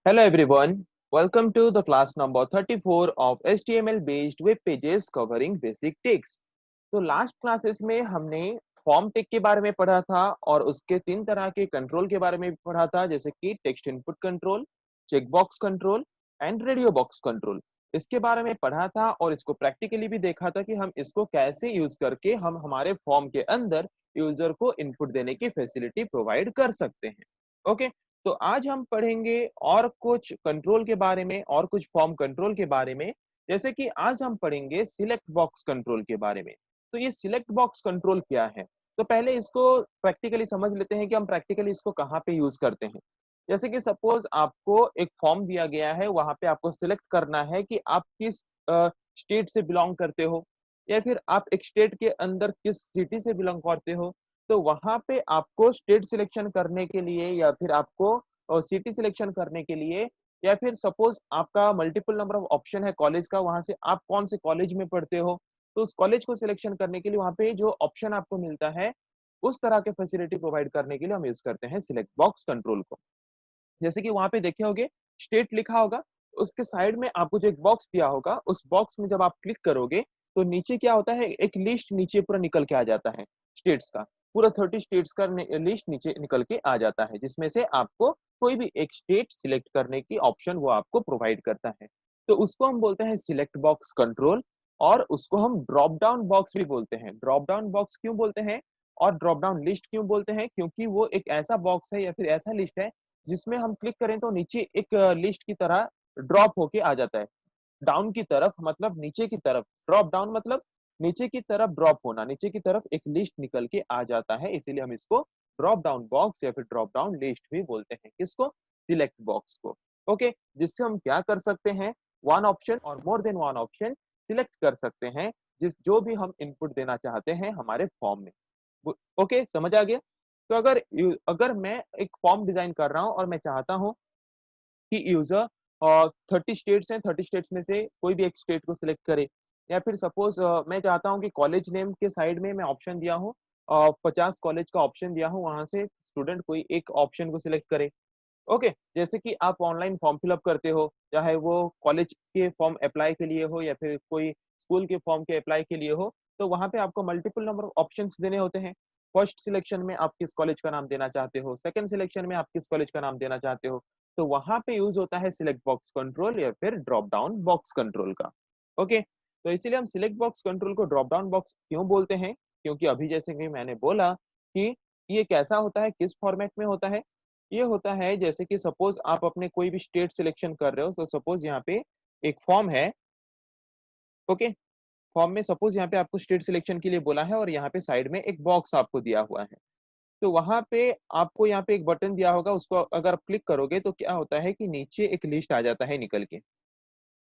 Hello everyone, welcome to the class number 34 of HTML based web pages covering basic text. तो last classes में हमने form take के बारे में पढ़ा था और उसके तीन तरह के कंट्रोल के बारे में भी पढ़ा था, जैसे कि text input control, checkbox control and radio box control. इसके बारे में पढ़ा था और इसको प्रैक्टिकली भी देखा था कि हम इसको कैसे यूज करके हम हमारे फॉर्म के अंदर यूजर को इनपुट देने की फैसिलिटी प्रोवाइड कर सकते हैं। ओके, तो आज हम पढ़ेंगे और कुछ कंट्रोल के बारे में और कुछ फॉर्म कंट्रोल के बारे में। जैसे कि आज हम पढ़ेंगे सिलेक्ट बॉक्स कंट्रोल के बारे में। तो ये सिलेक्ट बॉक्स कंट्रोल क्या है? तो पहले इसको प्रैक्टिकली समझ लेते हैं कि हम प्रैक्टिकली इसको कहाँ पे यूज करते हैं। जैसे कि सपोज आपको एक फॉर्म दिया गया है, वहां पे आपको सिलेक्ट करना है कि आप किस स्टेट से बिलोंग करते हो, या फिर आप एक स्टेट के अंदर किस सिटी से बिलोंग करते हो। तो वहां पे आपको स्टेट सिलेक्शन करने के लिए या फिर आपको सिटी सिलेक्शन करने के लिए, या फिर सपोज आपका मल्टीपल नंबर ऑफ ऑप्शन है कॉलेज का, वहां से आप कौन से कॉलेज में पढ़ते हो, तो उस कॉलेज को सिलेक्शन करने के लिए वहां पे जो ऑप्शन आपको मिलता है, उस तरह के फैसिलिटी प्रोवाइड करने के लिए हम यूज करते हैं सिलेक्ट बॉक्स कंट्रोल को। जैसे कि वहां पे देखे होगे स्टेट लिखा होगा, उसके साइड में आपको जो एक बॉक्स दिया होगा, उस बॉक्स में जब आप क्लिक करोगे तो नीचे क्या होता है, एक लिस्ट नीचे पूरा निकल के आ जाता है स्टेट्स का। पूरा 30 स्टेट्स का लिस्ट नीचे निकल के आ जाता है, जिसमें से आपको कोई भी एक स्टेट सिलेक्ट करने की ऑप्शन वो आपको प्रोवाइड करता है। तो उसको हम बोलते हैं सिलेक्ट बॉक्स कंट्रोल, और उसको हम ड्रॉप डाउन बॉक्स भी बोलते हैं। ड्रॉप डाउन बॉक्स क्यों बोलते हैं और ड्रॉप डाउन लिस्ट क्यों बोलते हैं? क्योंकि वो एक ऐसा बॉक्स है या फिर ऐसा लिस्ट है जिसमें हम क्लिक करें तो नीचे एक लिस्ट की तरह ड्रॉप होके आ जाता है। डाउन की तरफ मतलब नीचे की तरफ, ड्रॉप डाउन मतलब नीचे की तरफ ड्रॉप होना, नीचे की तरफ एक लिस्ट निकल के आ जाता है, इसीलिए हम इसको ड्रॉप डाउन बॉक्स या फिर ड्रॉप डाउन लिस्ट भी बोलते हैं। किसको? सिलेक्ट बॉक्स को। ओके, जिससे हम क्या कर सकते हैं, वन ऑप्शन और more than one option select कर सकते हैं, जिस जो भी हम इनपुट देना चाहते हैं हमारे फॉर्म में। ओके, समझ आ गया? तो अगर मैं एक फॉर्म डिजाइन कर रहा हूं और मैं चाहता हूं कि यूजर 30 स्टेट्स हैं, 30 स्टेट्स में से कोई भी एक स्टेट को सिलेक्ट करे, या फिर सपोज मैं चाहता हूं कि कॉलेज नेम के साइड में मैं ऑप्शन दिया हूं, 50 कॉलेज का ऑप्शन दिया हूं, वहां से स्टूडेंट कोई एक ऑप्शन को सिलेक्ट करे। ओके, जैसे कि आप ऑनलाइन फॉर्म फिलअप करते हो, चाहे वो कॉलेज के फॉर्म अप्लाई के लिए हो या फिर कोई स्कूल के फॉर्म के अप्लाई के लिए हो, तो वहां पे आपको मल्टीपल नंबर ऑफ ऑप्शंस देने होते हैं। फर्स्ट सिलेक्शन में आप किस कॉलेज का नाम देना चाहते हो, सेकंड सिलेक्शन में आप किस कॉलेज का नाम देना चाहते हो, तो वहां पे यूज होता है सिलेक्ट बॉक्स कंट्रोल या फिर ड्रॉप डाउन बॉक्स कंट्रोल का। ओके, तो इसीलिए हम सिलेक्ट बॉक्स कंट्रोल को ड्रॉप डाउन बॉक्स क्यों बोलते हैं? क्योंकि अभी जैसे कि मैंने बोला कि ये कैसा होता है, किस फॉर्मेट में होता है। ये होता है जैसे कि सपोज आप अपने कोई भी स्टेट सिलेक्शन कर रहे हो, तो सपोज यहाँ पे एक फॉर्म है। ओके, फॉर्म में सपोज यहाँ पे आपको स्टेट सिलेक्शन के लिए बोला है और यहाँ पे साइड में एक बॉक्स आपको दिया हुआ है। तो वहां पे आपको यहाँ पे एक बटन दिया होगा, उसको अगर आप क्लिक करोगे तो क्या होता है कि नीचे एक लिस्ट आ जाता है निकल के।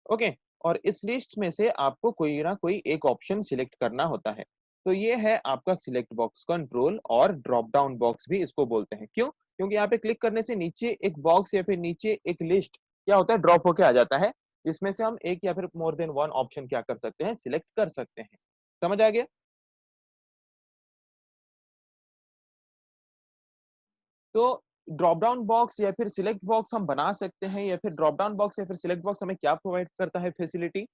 ओके, और इस लिस्ट में से आपको कोई ना कोई एक ऑप्शन सिलेक्ट करना होता है। तो ये है आपका सिलेक्ट बॉक्स कंट्रोल, और ड्रॉप डाउन बॉक्स भी इसको बोलते हैं। क्यों? क्योंकि यहाँ पे क्लिक करने से नीचे एक बॉक्स या फिर नीचे एक लिस्ट क्या होता है, ड्रॉप होके आ जाता है, जिसमें से हम एक या फिर मोर देन वन ऑप्शन क्या कर सकते हैं, सिलेक्ट कर सकते हैं। समझ आ गया? तो ड्रॉप डाउन बॉक्स या फिर सिलेक्ट बॉक्स हम बना सकते हैं, या फिर ड्रॉप डाउन बॉक्स या फिर सिलेक्ट बॉक्स हमें क्या प्रोवाइड करता है facility?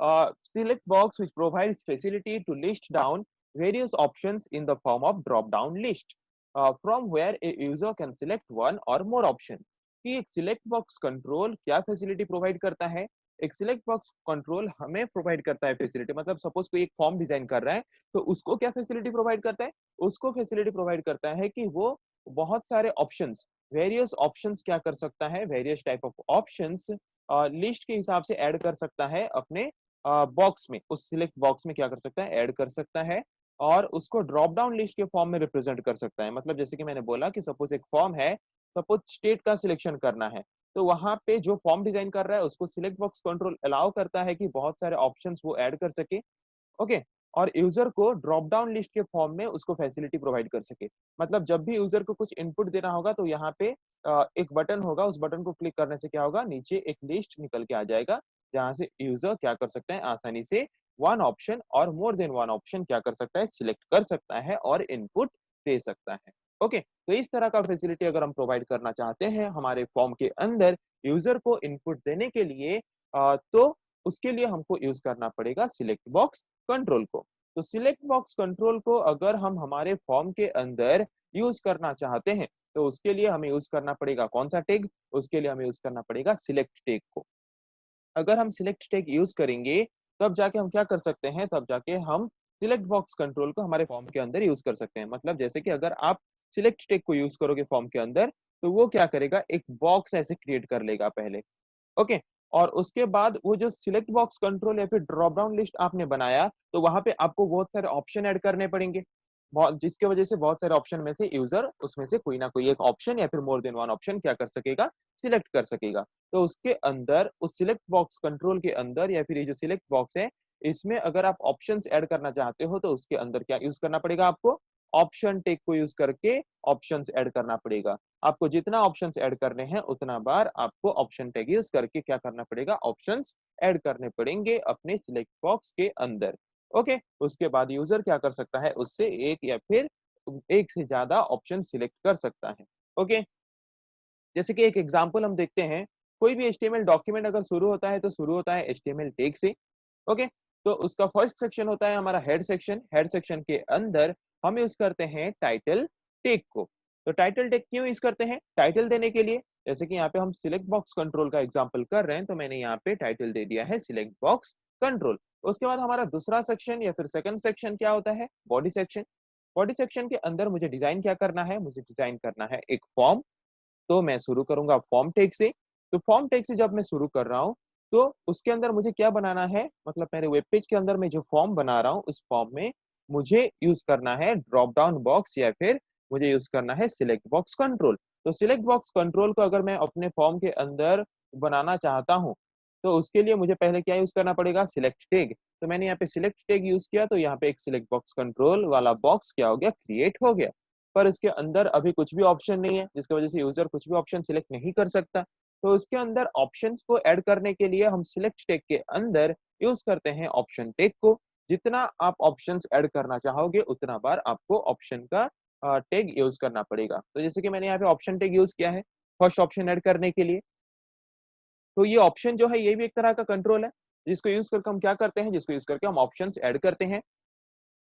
Select box which provides facility to list down various options in the form of drop down list from where a user can select one or more option। कि एक select box control क्या facility provide करता है? एक select box control हमें provide करता है facility, मतलब सपोज कोई एक फॉर्म डिजाइन कर रहा है, तो उसको क्या फैसिलिटी प्रोवाइड करता है? उसको फैसिलिटी प्रोवाइड करता है कि वो बहुत सारे ऑप्शंस, वेरियस ऑप्शंस क्या कर सकता है, various type of options list के हिसाब से ऐड कर सकता है अपने बॉक्स में, उस सिलेक्ट बॉक्स में क्या कर सकता है, ऐड कर सकता है, और उसको ड्रॉप डाउन लिस्ट के फॉर्म में रिप्रेजेंट कर सकता है। मतलब जैसे कि मैंने बोला कि सपोज एक फॉर्म है, सपोज स्टेट का सिलेक्शन करना है, तो वहां पे जो फॉर्म डिजाइन कर रहा है उसको सिलेक्ट बॉक्स कंट्रोल अलाउ करता है कि बहुत सारे ऑप्शंस वो ऐड कर सके। ओके, और यूजर को ड्रॉप डाउन लिस्ट के फॉर्म में उसको फैसिलिटी प्रोवाइड कर सके। मतलब जब भी यूजर को कुछ इनपुट देना होगा तो यहाँ पे एक बटन होगा, उस बटन को क्लिक करने से क्या होगा, नीचे एक लिस्ट निकल के आ जाएगा, जहां से यूजर क्या कर सकता है, आसानी से वन ऑप्शन और मोर देन वन ऑप्शन क्या कर सकता है, सिलेक्ट कर सकता है और इनपुट दे सकता है। ओके, तो इस तरह का फैसिलिटी अगर हम प्रोवाइड करना चाहते हैं हमारे फॉर्म के अंदर यूजर को इनपुट देने के लिए तो उसके लिए हमको यूज करना पड़ेगा सिलेक्ट बॉक्स कंट्रोल को। तो सिलेक्ट बॉक्स कंट्रोल को अगर हम हमारे फॉर्म के अंदर यूज करना चाहते हैं तो उसके लिए हमें यूज करना पड़ेगा कौन सा टैग? उसके लिए हमें यूज करना पड़ेगा सिलेक्ट टैग को। अगर हम सिलेक्ट टैग यूज करेंगे तब जाके हम क्या कर सकते हैं, तब जाके हम सिलेक्ट बॉक्स कंट्रोल को हमारे फॉर्म के अंदर यूज कर सकते हैं। मतलब जैसे कि अगर आप सिलेक्ट टैग को यूज करोगे फॉर्म के अंदर तो वो क्या करेगा, एक बॉक्स ऐसे क्रिएट कर लेगा पहले। ओके, और उसके बाद वो जो सिलेक्ट बॉक्स कंट्रोल या फिर ड्रॉप डाउन लिस्ट आपने बनाया तो वहां पे आपको बहुत सारे ऑप्शन ऐड करने पड़ेंगे, बहुत जिसके वजह से बहुत सारे ऑप्शन में से यूजर उसमें से कोई ना कोई एक ऑप्शन या फिर मोर देन वन ऑप्शन क्या कर सकेगा, सिलेक्ट कर सकेगा। तो उसके अंदर उस सिलेक्ट बॉक्स कंट्रोल के अंदर या फिर ये जो सिलेक्ट बॉक्स है इसमें अगर आप ऑप्शंस ऐड करना चाहते हो तो उसके अंदर क्या यूज करना पड़ेगा आपको, ऑप्शन टेक को यूज करके ऑप्शंस ऐड करना पड़ेगा। आपको जितना ऑप्शंस ऐड करने हैं उतना बार आपको ऑप्शन टैग यूज करके क्या करना पड़ेगा, ऑप्शंस ऐड करने पड़ेंगे अपने सिलेक्ट बॉक्स के अंदर। ओके, उसके बाद यूजर क्या कर सकता है, उससे एक या फिर एक से ज्यादा ऑप्शन सिलेक्ट कर सकता है। ओके, जैसे कि एक एग्जांपल हम देखते हैं, कोई भी एचटीएमएल डॉक्यूमेंट अगर शुरू होता है तो शुरू होता है एचटीएमएल टैग से। ओके, तो उसका फर्स्ट सेक्शन होता है हमारा हेड सेक्शन। हेड सेक्शन के अंदर हम यूज करते हैं टाइटल टैग को। तो टाइटल टैग क्यों यूज करते हैं, टाइटल देने के लिए। जैसे कि यहाँ पे हम सिलेक्ट बॉक्स कंट्रोल का एग्जांपल कर रहे हैं तो मैंने यहाँ पे टाइटल दे दिया है सिलेक्ट बॉक्स कंट्रोल। उसके बाद हमारा दूसरा सेक्शन या फिर सेकंड सेक्शन क्या होता है, बॉडी सेक्शन। बॉडी सेक्शन के अंदर मुझे डिजाइन क्या करना है, मुझे डिजाइन करना है एक फॉर्म। तो मैं शुरू करूंगा फॉर्म टैग से। तो फॉर्म टैग से जब मैं शुरू कर रहा हूँ तो उसके अंदर मुझे क्या बनाना है, मतलब मेरे वेब पेज के अंदर मैं जो फॉर्म बना रहा हूँ उस फॉर्म में मुझे यूज करना है ड्रॉप डाउन बॉक्स या फिर मुझे यूज करना है सिलेक्ट बॉक्स कंट्रोल। तो सिलेक्ट बॉक्स कंट्रोल को अगर मैं अपने फॉर्म के अंदर बनाना चाहता हूँ तो उसके लिए मुझे पहले क्या यूज करना पड़ेगा, सिलेक्ट टैग। तो मैंने यहाँ पे सिलेक्ट टैग यूज किया तो यहाँ पे एक सिलेक्ट बॉक्स कंट्रोल वाला बॉक्स क्या हो गया, क्रिएट हो गया। पर इसके अंदर अभी कुछ भी ऑप्शन नहीं है जिसकी वजह से यूजर कुछ भी ऑप्शन सिलेक्ट नहीं कर सकता। तो उसके अंदर ऑप्शंस को ऐड करने के लिए हम सिलेक्ट टैग के अंदर यूज करते हैं ऑप्शन टैग को। जितना आप ऑप्शंस ऐड करना चाहोगे उतना बार आपको ऑप्शन का टैग यूज करना पड़ेगा। तो जैसे कि मैंने यहाँ पे ऑप्शन टैग यूज किया है फर्स्ट ऑप्शन ऐड करने के लिए। तो ये ऑप्शन जो है ये भी एक तरह का कंट्रोल है जिसको यूज करके हम क्या करते हैं, जिसको यूज करके हम ऑप्शंस ऐड करते हैं।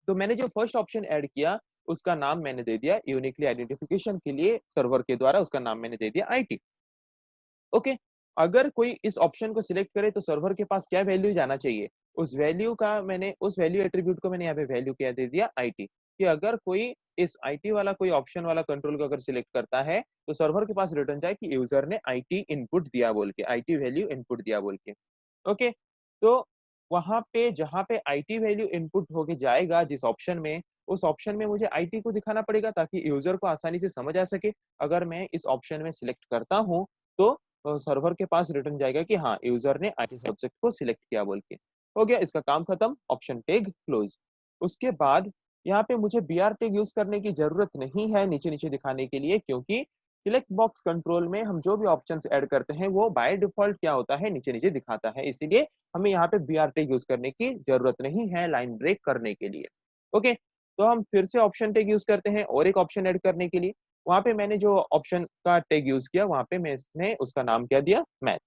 तो मैंने जो फर्स्ट ऑप्शन ऐड किया उसका नाम मैंने दे दिया यूनिकली आइडेंटिफिकेशन के लिए सर्वर के द्वारा उसका नाम मैंने दे दिया आईटी। ओके, अगर कोई इस ऑप्शन को सिलेक्ट करे तो सर्वर के पास क्या वैल्यू जाना चाहिए, उस वैल्यू का मैंने उस वैल्यू एट्रीब्यूट को मैंने यहाँ पे वैल्यू क्या दे दिया, आईटी। कि अगर कोई इस आईटी वाला कोई ऑप्शन वाला कंट्रोल को अगर सिलेक्ट करता है तो सर्वर के पास रिटर्न जाए कि यूजर ने आईटी इनपुट दिया बोल के, आईटी वैल्यू इनपुट दिया बोल के। ओके, तो वहां पे जहां पे आईटी वैल्यू इनपुट होके जाएगा जिस ऑप्शन में, उस ऑप्शन में मुझे आईटी को दिखाना पड़ेगा ताकि यूजर को आसानी से समझ आ सके। अगर मैं इस ऑप्शन में सिलेक्ट करता हूँ तो सर्वर के पास रिटर्न जाएगा कि हाँ यूजर ने आईटी सब्जेक्ट को सिलेक्ट किया बोल के। हो गया, इसका काम खत्म, ऑप्शन टैग क्लोज। उसके बाद यहाँ पे मुझे बीआर टैग यूज करने की जरूरत नहीं है नीचे नीचे दिखाने के लिए, क्योंकि सिलेक्ट बॉक्स कंट्रोल में हम जो भी ऑप्शंस ऐड करते हैं वो बाय डिफॉल्ट क्या होता है, नीचे नीचे दिखाता है। इसीलिए हमें यहाँ पे बीआर टैग यूज करने की जरूरत नहीं है लाइन ब्रेक करने के लिए। ओके, तो हम फिर से ऑप्शन टैग यूज करते हैं और एक ऑप्शन ऐड करने के लिए। वहां पे मैंने जो ऑप्शन का टैग यूज किया वहां पे मैं इसने उसका नाम क्या दिया, मैथ।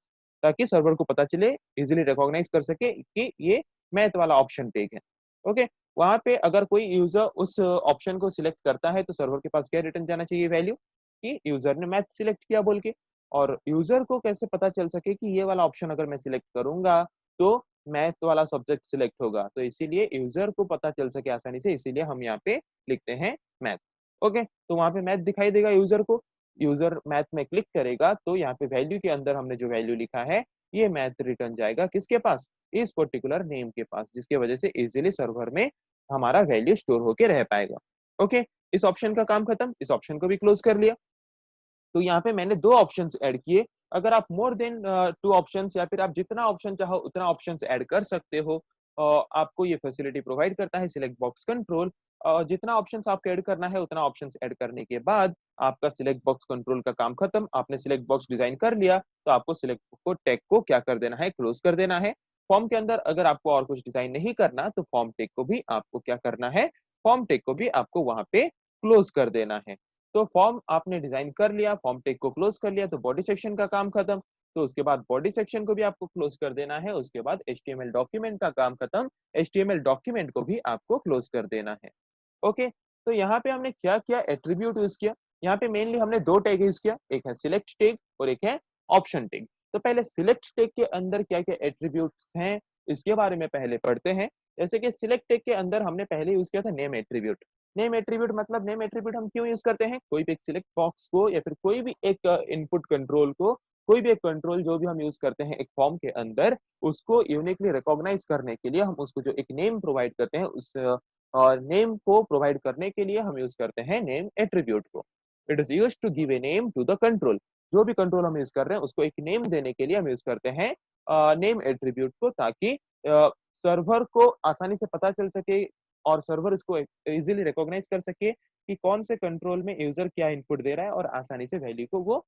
ताकि सर्वर को पता चले, इजीली रिकॉग्नाइज कर सके कि ये मैथ वाला ऑप्शन टैग है। ओके, वहां पे अगर कोई यूजर उस ऑप्शन को सिलेक्ट करता है तो सर्वर के पास क्या रिटर्न जाना चाहिए, वैल्यू कि यूजर ने मैथ सिलेक्ट किया बोल के। और यूजर को कैसे पता चल सके कि ये वाला ऑप्शन अगर मैं सिलेक्ट करूंगा तो मैथ वाला सब्जेक्ट सिलेक्ट होगा, तो इसीलिए यूजर को पता चल सके आसानी से, इसीलिए हम यहाँ पे लिखते हैं मैथ। ओके, तो वहां पे मैथ दिखाई देगा यूजर को। यूजर मैथ में क्लिक करेगा तो यहाँ पे वैल्यू के अंदर हमने जो वैल्यू लिखा है ये मैथ रिटर्न जाएगा किसके पास, इस पर्टिकुलर नेम के पास, जिसकी वजह से इजीली सर्वर में हमारा वैल्यू स्टोर होके रह पाएगा। ओके, इस ऑप्शन का काम खत्म, इस ऑप्शन को भी क्लोज कर लिया। तो यहाँ पे मैंने दो ऑप्शंस ऐड किए। अगर आप मोर देन टू ऑप्शंस या फिर आप जितना ऑप्शन चाहो उतना ऑप्शंस ऐड कर सकते हो। आपको ये फैसिलिटी प्रोवाइड करता है सिलेक्ट बॉक्स कंट्रोल। जितना ऑप्शंस आपको ऐड करना है उतना ऑप्शंस ऐड करने के बाद आपका सिलेक्ट बॉक्स कंट्रोल का काम खत्म। आपने सिलेक्ट बॉक्स डिजाइन कर लिया तो आपको सिलेक्ट को टैग को क्या कर देना है, क्लोज कर देना है। फॉर्म के अंदर अगर आपको और कुछ डिजाइन नहीं करना तो फॉर्म टैग को भी आपको क्या करना है, फॉर्म टैग को भी आपको वहां पे क्लोज कर देना है। तो फॉर्म आपने डिजाइन कर लिया, फॉर्म टैग को क्लोज कर लिया, तो बॉडी सेक्शन का काम खत्म। तो उसके बाद बॉडी सेक्शन को भी आपको क्लोज कर देना है, उसके बाद एचटीएमएल डॉक्यूमेंट का काम खत्म, एचटीएमएल डॉक्यूमेंट को भी आपको क्लोज कर देना है। ओके, तो यहाँ पे हमने क्या किया, एट्रीब्यूट यूज किया। यहाँ पे मेनली हमने दो टैग यूज किया, एक है सिलेक्ट टैग और एक है ऑप्शन टैग। तो पहले सिलेक्ट टैग के अंदर क्या क्या एट्रीब्यूट्स हैं इसके बारे में पहले पढ़ते हैं। जैसे कि सिलेक्ट टैग के अंदर हमने पहले यूज किया था नेम एट्रीब्यूट। नेम एट्रीब्यूट मतलब नेम एट्रीब्यूट हम क्यों यूज करते हैं, कोई भी एक सिलेक्ट बॉक्स को या फिर कोई भी एक इनपुट कंट्रोल को, कोई भी एक कंट्रोल जो भी हम यूज करते हैं एक फॉर्म के अंदर, उसको यूनिकली रिकॉग्नाइज करने के लिए हम उसको जो एक नेम प्रोवाइड करते हैं, उस और नेम को प्रोवाइड करने के लिए हम यूज करते हैं नेम एट्रीब्यूट को। It is used to give a name to the control. जो भी कंट्रोल हम यूज कर रहे हैं उसको एक नेम देने के लिए हम यूज करते हैं नेम एट्रीब्यूट को, ताकि सर्वर को आसानी से पता चल सके और सर्वर इसको इजीली रिकॉग्नाइज कर सके कि कौन से कंट्रोल में यूजर क्या इनपुट दे रहा है, और आसानी से वैल्यू को वो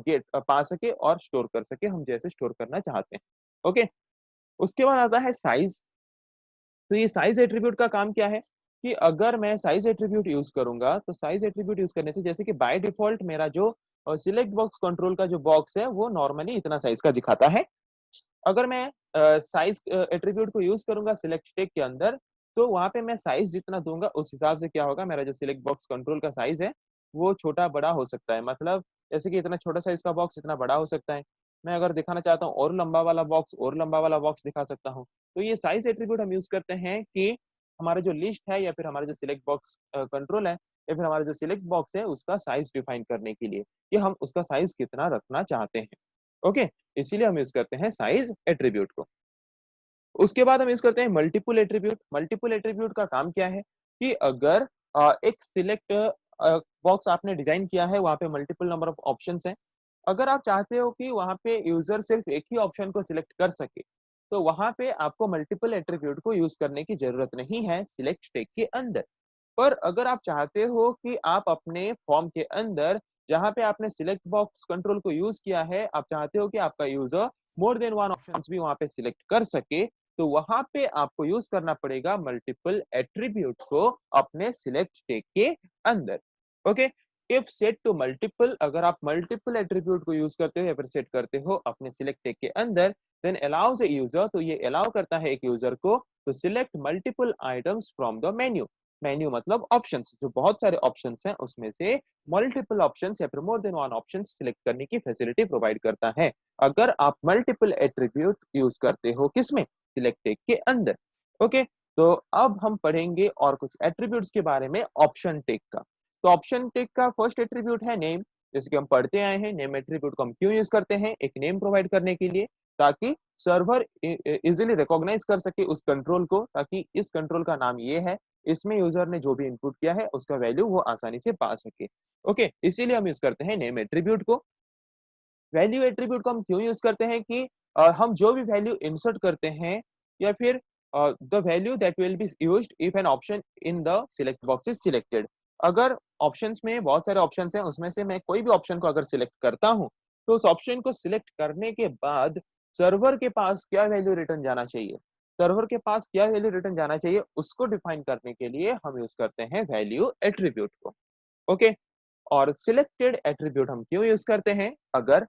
गेट पा सके और स्टोर कर सके हम जैसे स्टोर करना चाहते हैं। ओके, उसके बाद आता है साइज। तो ये साइज एट्रीब्यूट का काम क्या है कि अगर मैं साइज एट्रीब्यूट यूज करूंगा, तो साइज एट्रीब्यूट यूज करने से जैसे कि बाय डिफॉल्ट मेरा जो सिलेक्ट बॉक्स कंट्रोल का जो बॉक्स है वो नॉर्मली इतना साइज का दिखाता है। अगर मैं साइज एट्रीब्यूट को यूज करूंगा सिलेक्ट टेक के अंदर, तो वहां पे मैं साइज जितना दूंगा उस हिसाब से क्या होगा, मेरा जो सिलेक्ट बॉक्स कंट्रोल का साइज है वो छोटा बड़ा हो सकता है। मतलब जैसे कि इतना छोटा साइज का बॉक्स इतना बड़ा हो सकता है। मैं अगर दिखाना चाहता हूँ और लंबा वाला बॉक्स और लंबा वाला बॉक्स दिखा सकता हूँ। तो ये साइज एट्रीब्यूट हम यूज करते हैं कि हमारा जो लिस्ट है या फिर हमारा जो सिलेक्ट बॉक्स कंट्रोल है या फिर हमारा जो सिलेक्ट बॉक्स है उसका साइज डिफाइन करने के लिए कि हम उसका साइज कितना रखना चाहते हैं। ओके, इसीलिए हम यूज करते हैं साइज एट्रीब्यूट को। उसके बाद हम यूज करते हैं मल्टीपल एट्रीब्यूट। मल्टीपल एट्रीब्यूट का काम क्या है कि अगर एक सिलेक्ट बॉक्स आपने डिजाइन किया है, वहां पे मल्टीपल नंबर ऑफ ऑप्शंस हैं। अगर आप चाहते हो कि वहां पे यूजर सिर्फ एक ही ऑप्शन को सिलेक्ट कर सके, तो वहां पे आपको मल्टीपल एट्रीब्यूट को यूज करने की जरूरत नहीं है सिलेक्ट टैग के अंदर। पर अगर आप चाहते हो कि आप अपने फॉर्म के अंदर जहां पे आपने सिलेक्ट बॉक्स कंट्रोल को यूज किया है, आप चाहते हो कि आपका user more than one options भी वहां पे सिलेक्ट कर सके, तो वहां पे आपको यूज करना पड़ेगा मल्टीपल एट्रीब्यूट को अपने सिलेक्ट टैग के अंदर। Okay, if set to multiple, अगर आप मल्टीपल एट्रीब्यूट को यूज करते हो या फिर सेट करते हो अपने सिलेक्ट टैग के अंदर, देन अलाउज ए यूजर, तो ये अलाउ करता है एक यूजर को to select multiple items from the menu. Menu मतलब ऑप्शंस, जो बहुत सारे ऑप्शंस हैं उसमें से मल्टीपल ऑप्शंस या फिर more than one options select करने की फैसिलिटी प्रोवाइड करता है अगर आप मल्टीपल एट्रीब्यूट यूज करते हो किसमें, सिलेक्ट टैग के अंदर। ओके, तो अब हम पढ़ेंगे और कुछ एट्रीब्यूट्स के बारे में ऑप्शन टैग का। तो ऑप्शन टैग का फर्स्ट एट्रीब्यूट है नेम। जैसे कि हम पढ़ते आए हैं, नेम एट्रीब्यूट को हम क्यों यूज करते हैं, एक नेम प्रोवाइड करने के लिए, ताकि सर्वर इजीली रिकॉग्नाइज कर सके उस कंट्रोल को, ताकि इस कंट्रोल का नाम ये है, इसमें यूजर ने जो भी इनपुट किया है उसका वैल्यू वो आसानी से पा सके। ओके, इसीलिए हम यूज करते हैं नेम एट्रीब्यूट को। वैल्यू एट्रीब्यूट को हम क्यों यूज करते हैं कि हम जो भी वैल्यू इंसर्ट करते हैं या फिर the value that will be used if an option in the select box is selected. अगर ऑप्शंस में बहुत सारे ऑप्शंस हैं, उसमें से मैं कोई भी ऑप्शन को अगर सिलेक्ट करता हूं, तो उस ऑप्शन को सिलेक्ट करने के बाद सर्वर के पास क्या वैल्यू रिटर्न जाना चाहिए, सर्वर के पास क्या वैल्यू रिटर्न जाना चाहिए, उसको डिफाइन करने के लिए हम यूज करते हैं वैल्यू एट्रीब्यूट को। ओके, और सिलेक्टेड एट्रीब्यूट हम क्यों यूज करते हैं, अगर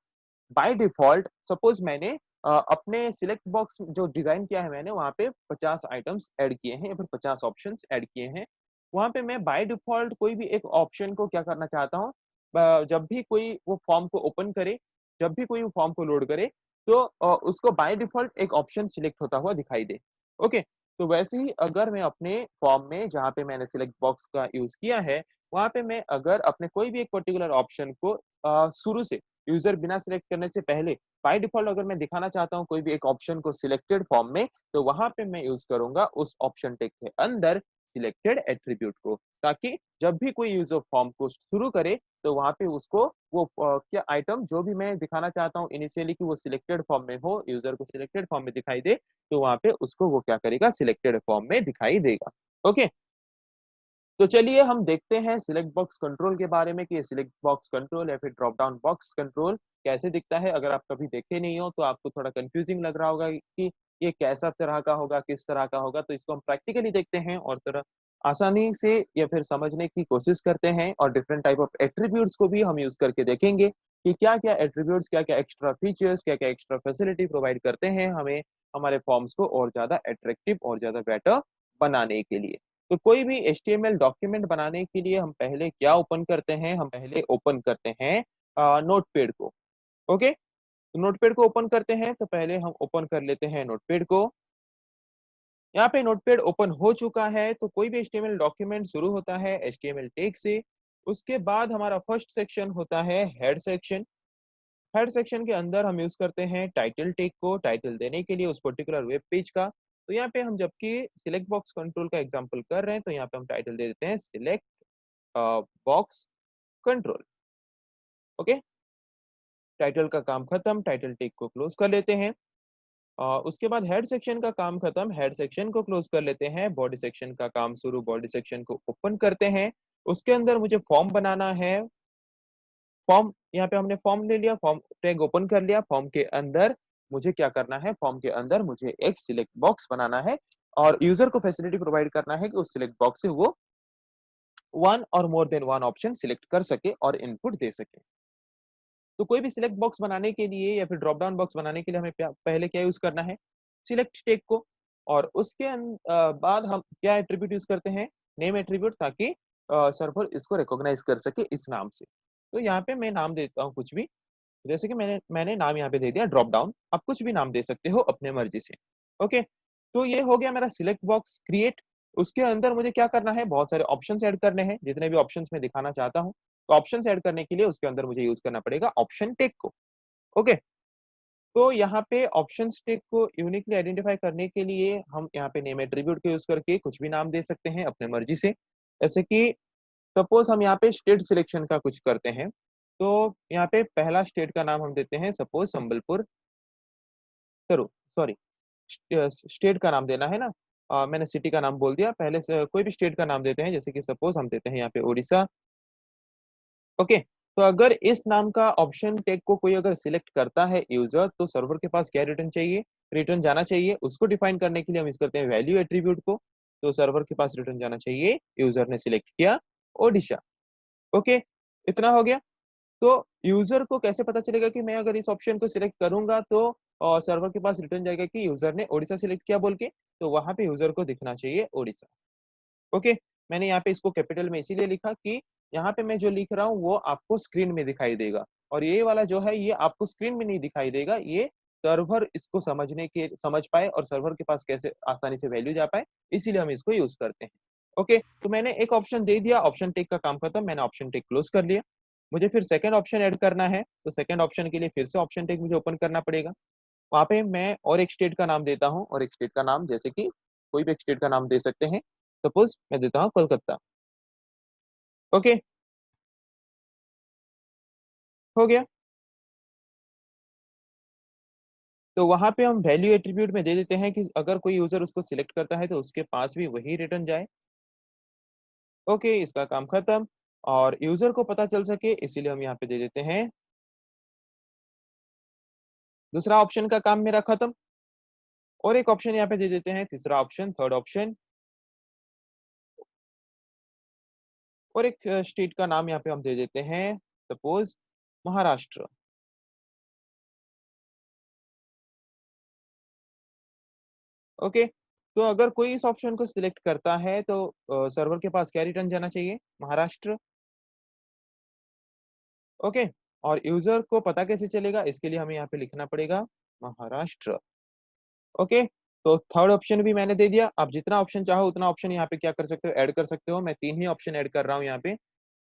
बाय डिफॉल्ट सपोज मैंने अपने सिलेक्ट बॉक्स जो डिजाइन किया है मैंने, वहां पे 50 आइटम्स ऐड किए हैं या फिर 50 ऑप्शंस ऐड किए हैं। वहां पे मैं बाय डिफॉल्ट कोई भी एक ऑप्शन को क्या करना चाहता हूँ, जब भी कोई वो फॉर्म को ओपन करे, जब भी कोई फॉर्म को लोड करे, तो उसको बाय डिफॉल्ट एक ऑप्शन सिलेक्ट होता हुआ दिखाई दे। ओके, तो वैसे ही अगर मैं अपने फॉर्म में जहाँ पे मैंने सिलेक्ट बॉक्स का यूज किया है, वहां पे मैं अगर अपने कोई भी एक पर्टिकुलर ऑप्शन को शुरू से यूजर बिना सिलेक्ट करने से पहले बाय डिफॉल्ट अगर मैं दिखाना चाहता हूँ कोई भी एक ऑप्शन को सिलेक्टेड फॉर्म में, तो वहां पे मैं यूज करूंगा उस ऑप्शन टेक के अंदर सिलेक्टेड एट्रीब्यूट को, ताकि जब भी कोई यूजर फॉर्म को शुरू करे तो वहां पे उसको वो क्या आइटम जो भी मैं दिखाना चाहता हूँ इनिशियली कि वो सिलेक्टेड फॉर्म में हो, यूजर को सिलेक्टेड फॉर्म में दिखाई दे, तो वहां पे उसको वो क्या करेगा, सिलेक्टेड फॉर्म में दिखाई देगा। ओके, तो चलिए हम देखते हैं सिलेक्ट बॉक्स कंट्रोल के बारे में कि ये सिलेक्ट बॉक्स कंट्रोल या फिर ड्रॉप डाउन बॉक्स कंट्रोल कैसे दिखता है। अगर आप कभी देखे नहीं हो तो आपको थोड़ा कंफ्यूजिंग लग रहा होगा कि ये कैसा तरह का होगा, किस तरह का होगा, तो इसको हम प्रैक्टिकली देखते हैं और आसानी से या फिर समझने की कोशिश करते हैं और डिफरेंट टाइप ऑफ एट्रीब्यूट्स को भी हम यूज करके देखेंगे कि क्या-क्या एट्रीब्यूट्स, क्या-क्या एक्स्ट्रा फीचर्स, क्या-क्या एक्स्ट्रा फैसिलिटी प्रोवाइड करते हैं हमें हमारे फॉर्म्स को और ज़्यादा अट्रैक्टिव और ज़्यादा बेटर बनाने के लिए। तो कोई भी एचटीएमएल डॉक्यूमेंट बनाने के लिए हम पहले क्या ओपन करते हैं? हम पहले ओपन करते हैं नोटपैड को। ओके? तो नोटपैड को ओपन करते हैं तो पहले हम ओपन कर लेते हैं नोटपैड को। यहाँ पे नोटपैड ओपन हो चुका है तो कोई भी एचटीएमएल डॉक्यूमेंट शुरू होता है एचटीएमएल टैग से। उसके बाद हमारा फर्स्ट सेक्शन होता है हेड सेक्शन। हेड सेक्शन के अंदर हम यूज करते हैं टाइटल टैग को, टाइटल देने के लिए उस पर्टिकुलर वेब पेज का। तो यहाँ पे हम जबकि सिलेक्ट बॉक्स कंट्रोल का एग्जांपल कर रहे हैं तो यहाँ पे हम टाइटल दे देते हैं select box control. Okay, title का काम खत्म, टाइटल टैग को क्लोज कर लेते हैं। उसके बाद हेड सेक्शन का काम खत्म, हेड सेक्शन को क्लोज कर लेते हैं। बॉडी सेक्शन का काम शुरू, बॉडी सेक्शन को ओपन करते हैं। उसके अंदर मुझे फॉर्म बनाना है। फॉर्म, यहाँ पे हमने फॉर्म ले लिया, फॉर्म टैग ओपन कर लिया। फॉर्म के अंदर मुझे क्या करना है? फॉर्म के अंदर मुझे एक सिलेक्ट बॉक्स बनाना है और यूजर को फैसिलिटी प्रोवाइड करना है कि उस सिलेक्ट बॉक्स से वो वन और more than one option select कर सके और इनपुट दे सके। तो कोई भी सिलेक्ट बॉक्स बनाने के लिए या फिर ड्रॉप डाउन बॉक्स बनाने के लिए हमें पहले क्या यूज करना है? सिलेक्ट टैग को। और उसके बाद हम क्या एट्रीब्यूट यूज करते हैं? नेम एट्रीब्यूट, ताकि सर्वर इसको रिकॉग्नाइज कर सके इस नाम से। तो यहाँ पे मैं नाम देता हूँ कुछ भी, जैसे कि मैंने नाम यहाँ पे दे दिया ड्रॉप डाउन। आप कुछ भी नाम दे सकते हो अपने मर्जी से। ओके, तो ये हो गया मेरा सिलेक्ट बॉक्स क्रिएट। उसके अंदर मुझे क्या करना है? बहुत सारे ऑप्शंस ऐड करने हैं, जितने भी ऑप्शंस मैं दिखाना चाहता हूँ। तो ऑप्शंस ऐड करने के लिए उसके अंदर मुझे यूज करना पड़ेगा ऑप्शन टैग को। ओके, तो यहाँ पे ऑप्शंस टैग को यूनिकली आइडेंटिफाई करने के लिए हम यहाँ पे नेम एट्रीब्यूट को यूज करके कुछ भी नाम दे सकते हैं अपने मर्जी से। जैसे कि सपोज हम यहाँ पे स्टेट सिलेक्शन का कुछ करते हैं, तो यहाँ पे पहला स्टेट का नाम हम देते हैं सपोज संबलपुर। करो, सॉरी, स्टेट का नाम देना है ना। मैंने सिटी का नाम बोल दिया, पहले से कोई भी स्टेट का नाम देते हैं, जैसे कि सपोज हम देते हैं यहाँ पे उड़ीसा। ओके, तो अगर इस नाम का ऑप्शन टैग को कोई अगर सिलेक्ट करता है यूजर, तो सर्वर के पास क्या रिटर्न चाहिए? रिटर्न जाना चाहिए। उसको डिफाइन करने के लिए हम यूज करते हैं वैल्यू एट्रीब्यूट को। तो सर्वर के पास रिटर्न जाना चाहिए यूजर ने सिलेक्ट किया ओडिशा। ओके, इतना हो गया। तो यूजर को कैसे पता चलेगा कि मैं अगर इस ऑप्शन को सिलेक्ट करूंगा तो सर्वर के पास रिटर्न जाएगा कि यूजर ने ओडिशा सिलेक्ट किया बोल के? तो वहां पे यूजर को दिखना चाहिए ओडिशा। ओके, मैंने यहाँ पे इसको कैपिटल में इसीलिए लिखा कि यहाँ पे मैं जो लिख रहा हूँ वो आपको स्क्रीन में दिखाई देगा, और ये वाला जो है ये आपको स्क्रीन में नहीं दिखाई देगा। ये सर्वर इसको समझ पाए और सर्वर के पास कैसे आसानी से वैल्यू जा पाए, इसीलिए हम इसको यूज करते हैं। ओके, तो मैंने एक ऑप्शन दे दिया, ऑप्शन टेक का काम खत्म, मैंने ऑप्शन टेक क्लोज कर लिया। मुझे फिर सेकंड ऑप्शन ऐड करना है, तो सेकंड ऑप्शन के लिए फिर से ऑप्शन टेक मुझे ओपन करना पड़ेगा। वहाँ पे मैं और एक स्टेट का नाम देता हूँ, और एक स्टेट का नाम जैसे कि कोई भी एक स्टेट का नाम दे सकते हैं। सपोज मैं देता हूँ कोलकाता। ओके, हो गया। तो वहाँ पे हम वैल्यू एट्रीब्यूट में दे देते हैं कि अगर कोई यूजर उसको सिलेक्ट करता है तो उसके पास भी वही रिटर्न जाए। ओके, इसका काम खत्म। और यूजर को पता चल सके इसीलिए हम यहाँ पे दे देते हैं दूसरा ऑप्शन का काम मेरा खत्म। और एक ऑप्शन यहाँ पे दे देते हैं तीसरा ऑप्शन, थर्ड ऑप्शन। और एक स्टेट का नाम यहाँ पे हम दे देते हैं सपोज महाराष्ट्र। ओके, तो अगर कोई इस ऑप्शन को सिलेक्ट करता है तो सर्वर के पास क्या रिटर्न जाना चाहिए? महाराष्ट्र। ओके, और यूजर को पता कैसे चलेगा? इसके लिए हमें यहाँ पे लिखना पड़ेगा महाराष्ट्र। ओके, तो थर्ड ऑप्शन भी मैंने दे दिया। आप जितना ऑप्शन चाहो उतना ऑप्शन यहाँ पे क्या कर सकते हो? ऐड कर सकते हो। मैं 3 ही ऑप्शन ऐड कर रहा हूँ यहाँ पे।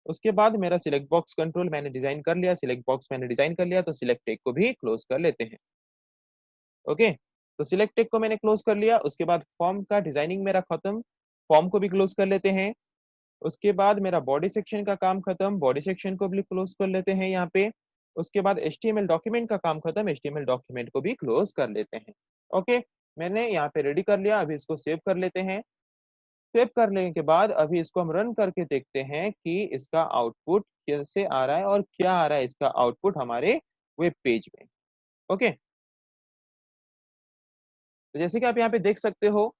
उसके बाद मेरा सिलेक्ट बॉक्स कंट्रोल मैंने डिजाइन कर लिया, सिलेक्ट बॉक्स मैंने डिजाइन कर लिया, तो सिलेक्ट टेक को भी क्लोज कर लेते हैं। ओके, तो सिलेक्ट टेक को मैंने क्लोज कर लिया। उसके बाद फॉर्म का डिजाइनिंग मेरा खत्म, फॉर्म को भी क्लोज कर लेते हैं। उसके बाद मेरा बॉडी सेक्शन का काम खत्म, बॉडी सेक्शन को भी क्लोज कर लेते हैं यहाँ पे। उसके बाद एचटीएमएल डॉक्यूमेंट का काम खत्म, एचटीएमएल डॉक्यूमेंट को भी क्लोज कर लेते हैं। ओके, मैंने यहाँ पे रेडी कर लिया। अभी इसको सेव कर लेते हैं। सेव कर लेने के बाद अभी इसको हम रन करके देखते हैं कि इसका आउटपुट कैसे आ रहा है और क्या आ रहा है इसका आउटपुट हमारे वेब पेज में। ओके, तो जैसे कि आप यहाँ पे देख सकते हो,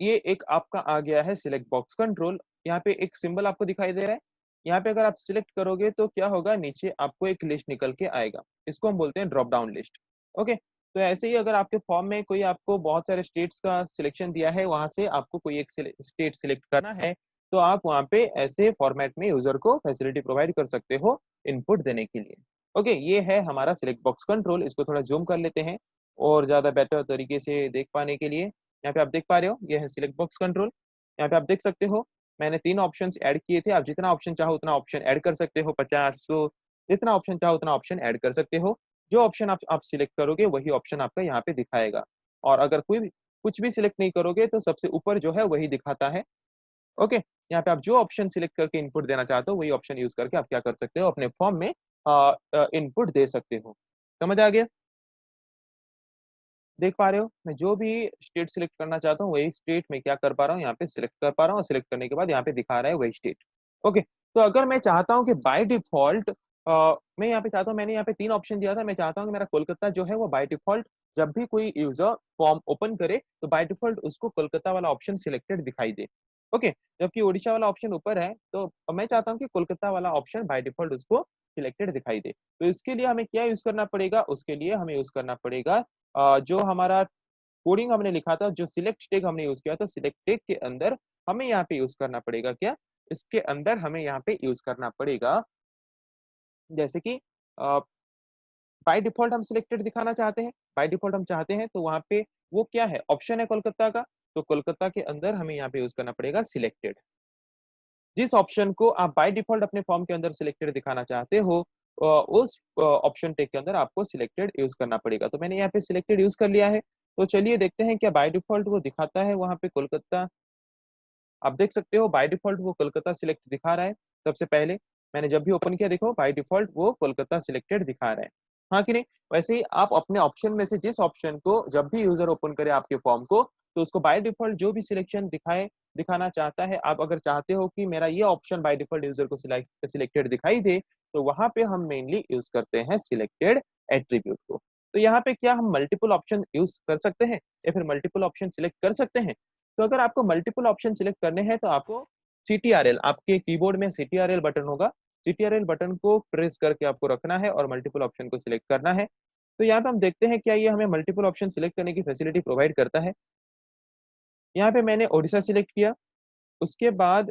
ये एक आपका आ गया है सिलेक्ट बॉक्स कंट्रोल। यहाँ पे एक सिंबल आपको दिखाई दे रहा है। यहाँ पे अगर आप सिलेक्ट करोगे तो क्या होगा, नीचे आपको एक लिस्ट निकल के आएगा। इसको हम बोलते हैं ड्रॉप डाउन लिस्ट। ओके, तो ऐसे ही अगर आपके फॉर्म में कोई आपको बहुत सारे स्टेट्स का सिलेक्शन दिया है, वहां से आपको कोई एक स्टेट सिलेक्ट करना है, तो आप वहाँ पे ऐसे फॉर्मेट में यूजर को फैसिलिटी प्रोवाइड कर सकते हो इनपुट देने के लिए। ओके, ये है हमारा सिलेक्ट बॉक्स कंट्रोल। इसको थोड़ा जूम कर लेते हैं और ज्यादा बेटर तरीके से देख पाने के लिए। यहाँ पे आप देख पा रहे हो, ये है सिलेक्ट बॉक्स कंट्रोल। यहाँ पे आप देख सकते हो मैंने 3 ऑप्शंस ऐड किए थे। आप जितना ऑप्शन चाहो उतना ऑप्शन ऐड कर सकते हो, 50, 100, जितना ऑप्शन चाहो उतना ऑप्शन ऐड कर सकते हो। जो ऑप्शन आप सिलेक्ट करोगे वही ऑप्शन आपका यहाँ पे दिखाएगा। और अगर कोई भी कुछ भी सिलेक्ट नहीं करोगे तो सबसे ऊपर जो है वही दिखाता है। ओके, यहाँ पे आप जो ऑप्शन सिलेक्ट करके इनपुट देना चाहते हो वही ऑप्शन यूज करके आप क्या कर सकते हो, अपने फॉर्म में इनपुट दे सकते हो। समझ आ गया? देख पा रहे हो, मैं जो भी स्टेट सिलेक्ट करना चाहता हूँ वही स्टेट में क्या कर पा रहा हूँ, यहाँ पे सिलेक्ट कर पा रहा हूँ और सिलेक्ट करने के बाद यहाँ पे दिखा रहा है वही स्टेट। ओके, तो अगर मैं चाहता हूँ कि बाय डिफॉल्ट मैं यहाँ पे चाहता हूँ, मैंने यहाँ पे 3 ऑप्शन दिया था, मैं चाहता हूँ कि मेरा कोलकाता जो है वो बाय डिफॉल्ट जब भी कोई यूजर फॉर्म ओपन करे तो बाय डिफॉल्ट उसको कोलकाता वाला ऑप्शन सिलेक्टेड दिखाई दे। ओके, जबकि ओडिशा वाला ऑप्शन ऊपर है, तो मैं चाहता हूँ कि कोलकाता वाला ऑप्शन बाय डिफॉल्ट उसको सिलेक्टेड दिखाई दे। तो इसके लिए हमें क्या यूज करना पड़ेगा, उसके लिए हमें यूज करना पड़ेगा जो हमारा कोडिंग हमने लिखा था, जो सिलेक्ट टैग हमने यूज किया था, सिलेक्ट टैग के अंदर हमें यहाँ पे यूज करना पड़ेगा क्या, इसके अंदर हमें यहाँ पे यूज करना पड़ेगा, जैसे कि बाय डिफॉल्ट हम सिलेक्टेड दिखाना चाहते हैं, बाय डिफॉल्ट हम चाहते हैं तो वहाँ पे वो क्या है, ऑप्शन है कोलकाता का, तो कोलकाता के अंदर हमें यहाँ पे यूज करना पड़ेगा सिलेक्टेड। जिस ऑप्शन को आप बाय डिफॉल्ट अपने फॉर्म के अंदर सिलेक्टेड दिखाना चाहते हो, उस ऑप्शन टैग के अंदर आपको सिलेक्टेड यूज करना पड़ेगा। तो मैंने यहाँ पे सिलेक्टेड यूज कर लिया है। तो चलिए देखते हैं क्या बाय डिफॉल्ट वो दिखाता है वहाँ पे कोलकाता। आप देख सकते हो बाय डिफॉल्ट वो कोलकाता सिलेक्ट दिखा रहा है। सबसे पहले मैंने जब भी ओपन किया देखो बाय डिफॉल्ट वो कोलकाता सिलेक्टेड दिखा रहा है। हाँ कि नहीं? वैसे ही आप अपने ऑप्शन में से जिस ऑप्शन को जब भी यूजर ओपन करे आपके फॉर्म को, तो उसको बाय डिफॉल्ट जो भी सिलेक्शन दिखाना चाहता है, आप अगर चाहते हो कि मेरा ये ऑप्शन बाय डिफॉल्ट यूजर को सिलेक्टेड दिखाई दे, तो वहां पे हम मेनली यूज करते हैं सिलेक्टेड एट्रीब्यूट को। तो यहाँ पे क्या हम मल्टीपल ऑप्शन यूज कर सकते हैं या फिर मल्टीपल ऑप्शन सिलेक्ट कर सकते हैं? तो अगर आपको मल्टीपल ऑप्शन सिलेक्ट करने हैं तो आपको CTRL, आपके कीबोर्ड में CTRL बटन होगा, CTRL बटन को प्रेस करके आपको रखना है और मल्टीपल ऑप्शन को सिलेक्ट करना है। तो यहाँ पे हम देखते हैं क्या ये हमें मल्टीपल ऑप्शन सिलेक्ट करने की फैसिलिटी प्रोवाइड करता है। यहाँ पे मैंने ओडिशा सिलेक्ट किया, उसके बाद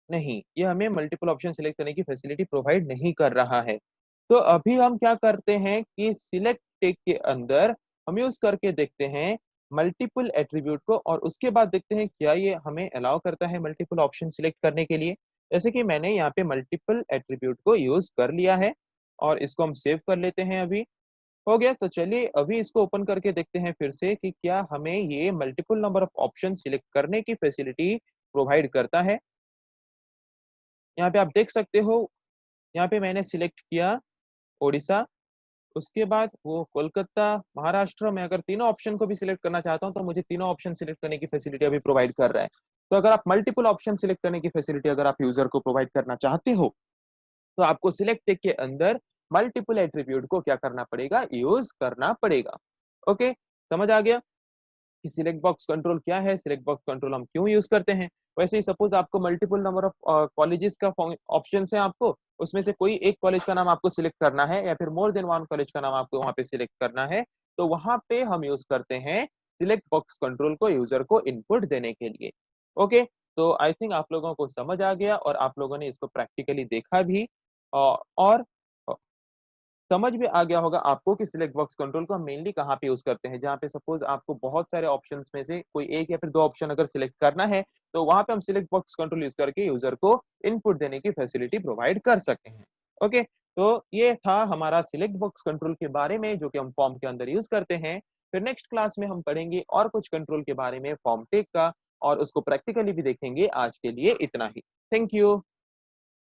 नहीं, ये हमें मल्टीपल ऑप्शन सिलेक्ट करने की फैसिलिटी प्रोवाइड नहीं कर रहा है। तो अभी हम क्या करते हैं कि सिलेक्ट टेग के अंदर हम यूज करके देखते हैं मल्टीपल एट्रीब्यूट को और उसके बाद देखते हैं क्या ये हमें अलाउ करता है मल्टीपल ऑप्शन सिलेक्ट करने के लिए। जैसे कि मैंने यहाँ पे मल्टीपल एट्रीब्यूट को यूज कर लिया है और इसको हम सेव कर लेते हैं। अभी हो गया, तो चलिए अभी इसको ओपन करके देखते हैं फिर से कि क्या हमें ये multiple number of option select करने की फैसिलिटी प्रोवाइड करता है। यहाँ पे आप देख सकते हो, यहाँ पे मैंने सिलेक्ट किया ओडिशा, उसके बाद वो कोलकाता, महाराष्ट्र में अगर तीनों ऑप्शन को भी सिलेक्ट करना चाहता हूँ तो मुझे तीनों ऑप्शन सिलेक्ट करने की फैसिलिटी अभी प्रोवाइड कर रहा है। तो अगर आप मल्टीपल ऑप्शन सिलेक्ट करने की फैसिलिटी अगर आप यूजर को प्रोवाइड करना चाहते हो, तो आपको सिलेक्ट टेक के अंदर मल्टीपल एट्रीब्यूट को क्या करना पड़ेगा, यूज करना पड़ेगा। ओके, समझ आ गया कि सिलेक्ट बॉक्स कंट्रोल क्या है, सिलेक्ट बॉक्स कंट्रोल हम क्यों यूज करते हैं। वैसे ही सपोज आपको मल्टीपल नंबर ऑफ कॉलेजेस का ऑप्शन है, आपको उसमें से कोई एक कॉलेज का नाम आपको सिलेक्ट करना है या फिर मोर देन वन कॉलेज का नाम आपको वहां पे सिलेक्ट करना है, तो वहां पे हम यूज करते हैं सिलेक्ट बॉक्स कंट्रोल को यूजर को इनपुट देने के लिए। ओके, तो आई थिंक आप लोगों को समझ आ गया और आप लोगों ने इसको प्रैक्टिकली देखा भी और समझ में आ गया होगा आपको कि सिलेक्ट बॉक्स कंट्रोल को हम मेनली कहाँ पे यूज करते हैं। जहाँ पे सपोज आपको बहुत सारे ऑप्शंस में से कोई एक या फिर दो ऑप्शन अगर सिलेक्ट करना है, तो वहां पे हम सिलेक्ट बॉक्स कंट्रोल यूज करके यूजर को इनपुट देने की फैसिलिटी प्रोवाइड कर सकते हैं। ओके, तो ये था हमारा सिलेक्ट बॉक्स कंट्रोल के बारे में जो कि हम फॉर्म के अंदर यूज करते हैं। फिर नेक्स्ट क्लास में हम पढ़ेंगे और कुछ कंट्रोल के बारे में फॉर्म टेक का और उसको प्रैक्टिकली भी देखेंगे। आज के लिए इतना ही। Thank you.